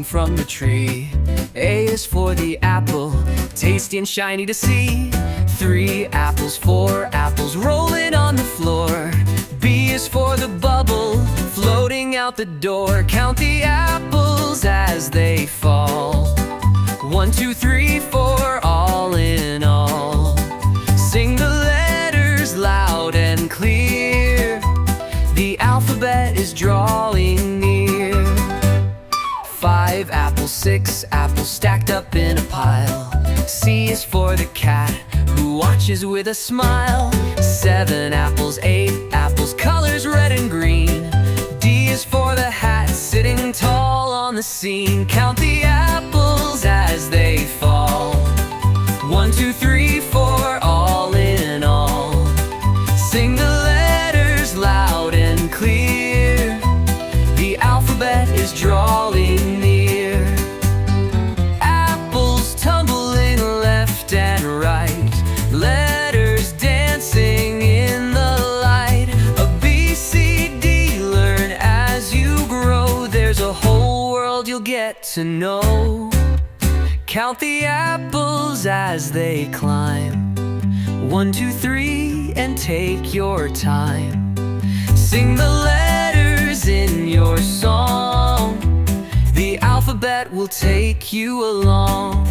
falling from the tree. A is for the apple, tasty and shiny to see. 3 apples, 4 apples, rolling on the floor. B is for the bubble, floating out the door. Count the apples as they fall. 1, 2, 3, 4, all in all. Sing the letters loud and clear. The alphabet is drawing near. 5 apples, 6 apples, stacked up in a pile. C is for the cat, who watches with a smile. 7 apples, 8 apples, colors red and green. D is for the hat, sitting tall on the scene. Count the apples as they fall. 1, 2, 3, 4, all in all. Sing the letters loud and clear. The alphabet is drawing near. Apples tumbling left and right, letters dancing in the light. A B, C, D, learn as you grow. There's a whole world you'll get to know. Count the apples as they climb. 1, 2, 3, and take your time. Sing the letters in your song. The alphabet will take you along.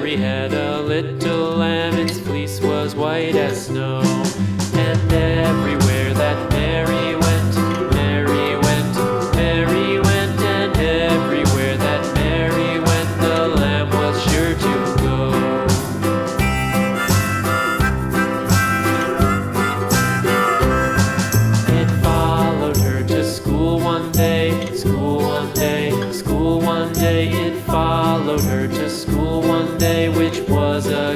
Mary had a little lamb, its fleece was white as snow. And everywhere that Mary went, Mary went, Mary went, and everywhere that Mary went, the lamb was sure to go. It followed her to school one day, school one day, school one day. It followed her to school one day, which was a